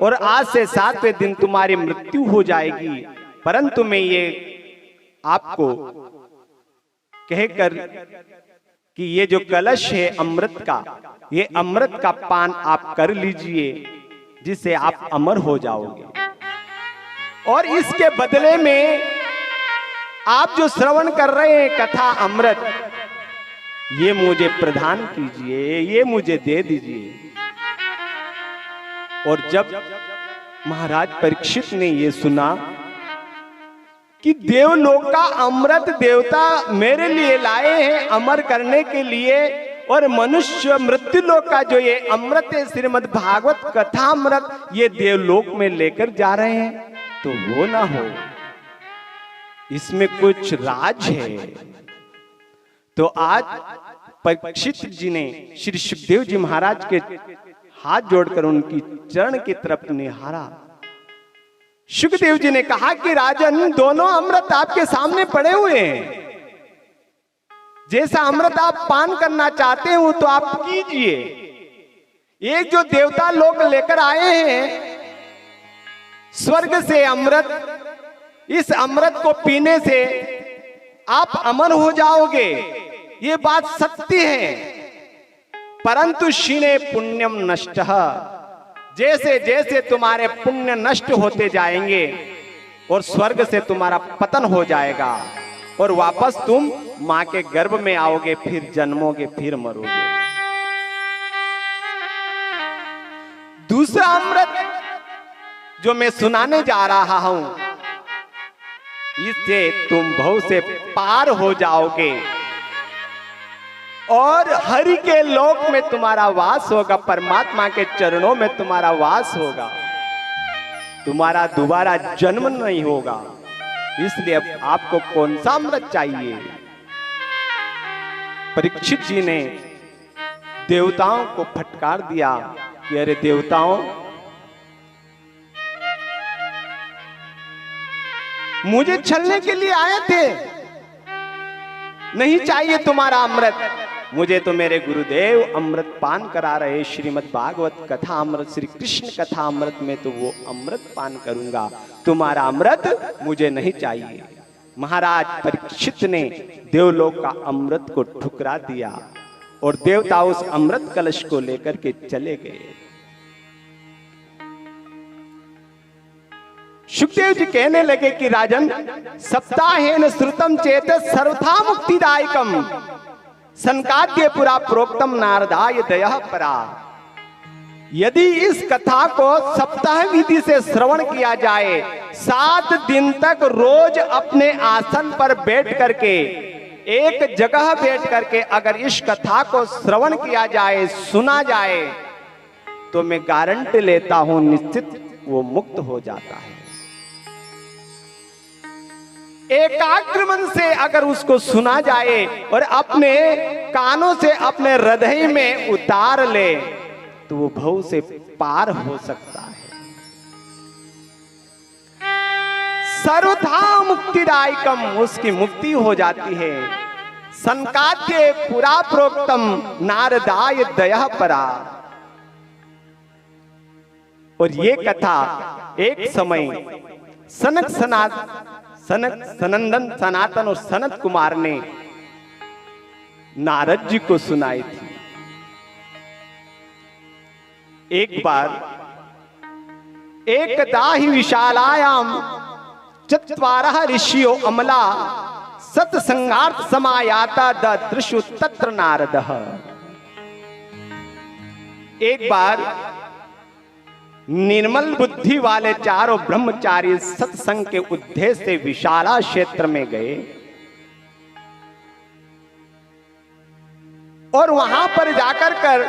और आज से 7वें दिन तुम्हारी मृत्यु हो जाएगी। परंतु मैं ये आपको कहकर कि ये जो कलश है अमृत का, ये अमृत का पान आप कर लीजिए, जिससे आप अमर हो जाओगे। और इसके बदले में आप जो श्रवण कर रहे हैं कथा अमृत, ये मुझे प्रदान कीजिए, ये मुझे दे दीजिए। और जब महाराज परीक्षित ने ये सुना कि देवलोक का अमृत देवता मेरे लिए लाए हैं अमर करने के लिए, और मनुष्य मृत्युलोक का जो ये अमृत है श्रीमद् भागवत कथा अमृत, ये देवलोक में लेकर जा रहे हैं, तो वो ना हो, इसमें कुछ राज है। तो आज परीक्षित जी ने श्री सुखदेव जी महाराज के हाथ जोड़कर उनकी चरण की तरफ निहारा। सुखदेव जी ने कहा कि राजन, दोनों अमृत आपके सामने पड़े हुए हैं, जैसा अमृत आप पान करना चाहते हो तो आप कीजिए। एक जो देवता लोग लेकर आए हैं स्वर्ग से अमृत, इस अमृत को पीने से आप अमर हो जाओगे, ये बात सत्य है। परंतु क्षीणे पुण्यम नष्टः, जैसे जैसे तुम्हारे पुण्य नष्ट होते जाएंगे और स्वर्ग से तुम्हारा पतन हो जाएगा और वापस तुम मां के गर्भ में आओगे, फिर जन्मोगे, फिर मरोगे। दूसरा अमृत जो मैं सुनाने जा रहा हूं, इससे तुम भव से पार हो जाओगे और हरि के लोक में तुम्हारा वास होगा, परमात्मा के चरणों में तुम्हारा वास होगा, तुम्हारा दोबारा जन्म नहीं होगा। इसलिए अब आपको कौन सा अमृत चाहिए? परीक्षित जी ने देवताओं को फटकार दिया कि अरे देवताओं, मुझे छलने के लिए आए थे, नहीं चाहिए तुम्हारा अमृत, मुझे तो मेरे गुरुदेव अमृत पान करा रहे, श्रीमद् भागवत कथा अमृत, श्री कृष्ण कथा अमृत में तो वो अमृत पान करूंगा, तुम्हारा अमृत मुझे नहीं चाहिए। महाराज परीक्षित ने देवलोक का अमृत को ठुकरा दिया और देवता उस अमृत कलश को लेकर के चले गए। सुखदेव जी कहने लगे कि राजन, सप्ताहेन श्रुतम चेत सर्वथा मुक्तिदायकम संकाद्य पुरा प्रोक्तम नारदाय दयः परा। यदि इस कथा को सप्ताह विधि से श्रवण किया जाए, 7 दिन तक रोज अपने आसन पर बैठ करके, एक जगह बैठ करके अगर इस कथा को श्रवण किया जाए, सुना जाए, तो मैं गारंटी लेता हूं निश्चित वो मुक्त हो जाता है। एकाग्र मन से अगर उसको सुना जाए और अपने कानों से अपने हृदय में उतार ले, तो वो भव से पार हो सकता है। सर्वथा मुक्तिदायकम, उसकी मुक्ति हो जाती है। संकाद्य पुरा प्रोक्तम नारदाय दयः परा। और ये कथा एक समय सनंदन सनातन और सनत कुमार ने नारद जी को सुनाई थी। एक बार एकदा ही विशालायाम चत्वारः ऋषियो अमला सत्संगार्थ समायाता ददृशु तत्र नारदः। एक बार निर्मल बुद्धि वाले चारों ब्रह्मचारी सत्संग के उद्देश्य से विशाला क्षेत्र में गए और वहां पर जाकर कर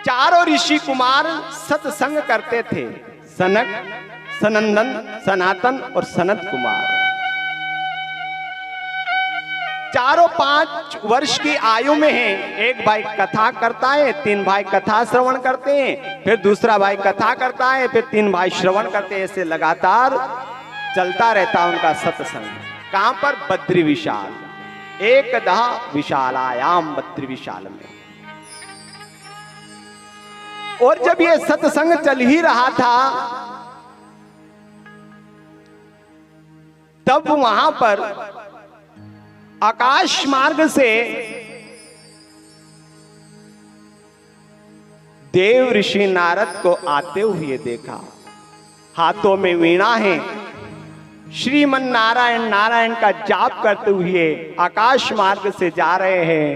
चारों ऋषि कुमार सत्संग करते थे। सनक, सनंदन, सनातन और सनत कुमार चारों 5 वर्ष की आयु में हैं। एक भाई कथा करता है, 3 भाई कथा श्रवण करते हैं, फिर दूसरा भाई कथा करता है, फिर 3 भाई श्रवण करते हैं। ऐसे लगातार चलता रहता उनका सत्संग। कहां पर? बद्री विशाल। एकदा विशालायाम, बद्री विशाल में। और जब ये सत्संग चल ही रहा था, तब वहां पर आकाश मार्ग से देव ऋषि नारद को आते हुए देखा। हाथों में वीणा है, श्रीमन नारायण नारायण का जाप करते हुए आकाश मार्ग से जा रहे हैं।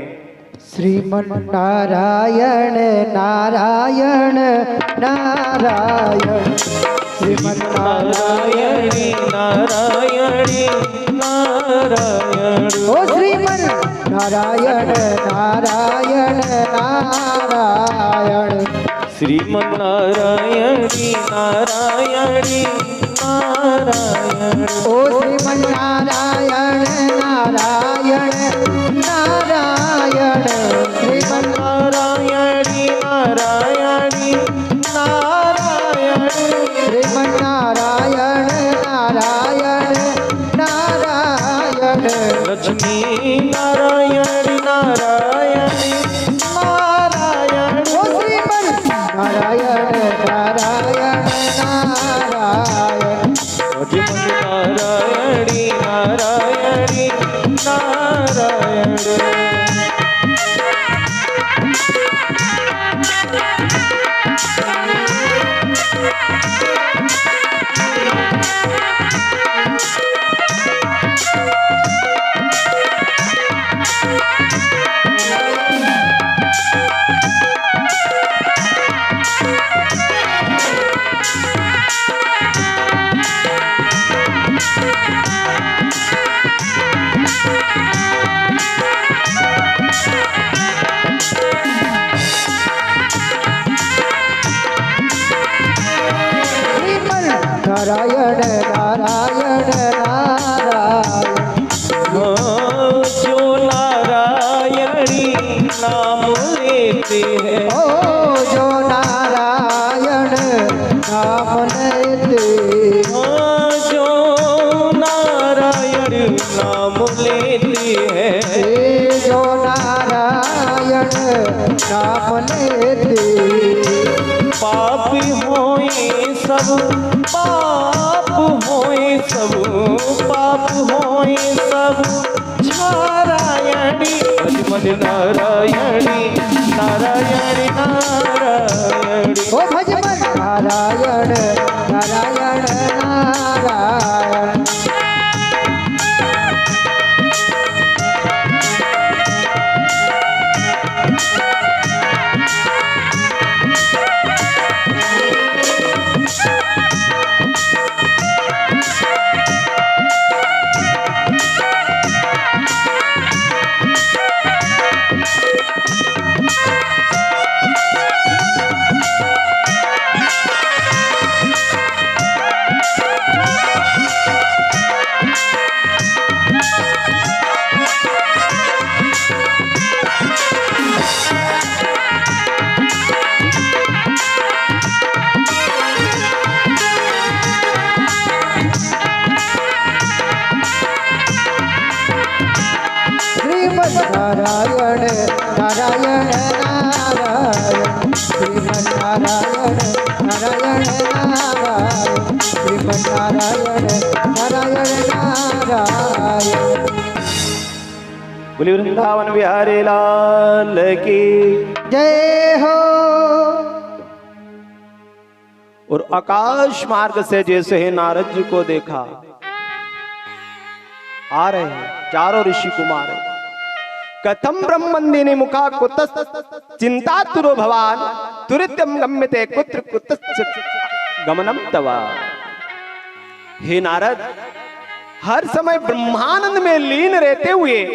श्रीमन नारायण नारायण नारायण, श्रीमन नारायण नारायण नारायण, ओ श्रीमन नारायण नारायण नारायण, श्रीमन नारायण नारायण नारायण, ओ श्रीमन नारायण नारायण नारायण, श्रीमन नारायण नारायण नारायण, श्रीमन नारायण नारायण नारायण, लक्ष्मी नारायण नारायण नारायण, ओ श्रीमन नारायण नारायण नारायण, श्रीमन नारायण नारायण नारायण। नारायण नारायण नारायण, जो नारायणी नाम लेते हैं, ओ जो नारायण नाम लेते, जो नारायण नाम लेते हैं, जो नारायण नाम लेते, पाप होए सब पाप होए सब पाप होए सब नारायणी, मद नारायणी नारायणी नारायणी, ओ भजमन नारायण नारायण नारायण, नारायण नारायण नारायण, श्रीमन नारायण नारायण नारायण, श्रीमन नारायण नारायण नारायण। बोलिए वृंदावन बिहारी लाल की जय हो। और आकाश मार्ग से जैसे ही नारद जी को देखा, आ रहे हैं चारों ऋषि कुमार, कथम ब्रह्मंदिनी मुखा कुतस चिंता तुरो भवान तुरित्यम गम्यते कुत्र कुतश्च गमनम तवा। हे नारद, हर समय ब्रह्मानंद में लीन रहते हुए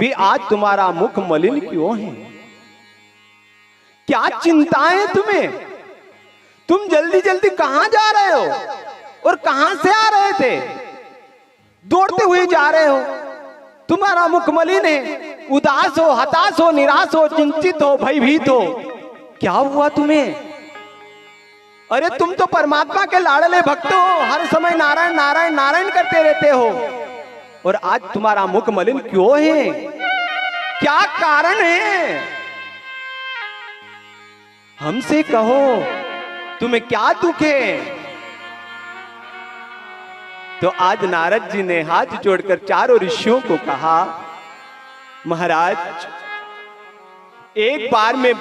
भी आज तुम्हारा मुख मलिन क्यों है? क्या चिंताएं तुम्हें? तुम जल्दी जल्दी कहां जा रहे हो और कहां से आ रहे थे? दौड़ते हुए जा रहे हो, तुम्हारा मुख मलिन है, उदास हो, हताश हो, निराश हो, चिंतित हो, भयभीत हो। क्या हुआ तुम्हें? अरे तुम तो परमात्मा के लाडले भक्त हो, हर समय नारायण नारायण नारायण करते रहते हो, और आज तुम्हारा मुख मलिन क्यों है? क्या कारण है? हमसे कहो तुम्हें क्या दुख है। तो आज नारद जी ने हाथ जोड़कर चारों ऋषियों को कहा, महाराज एक बार में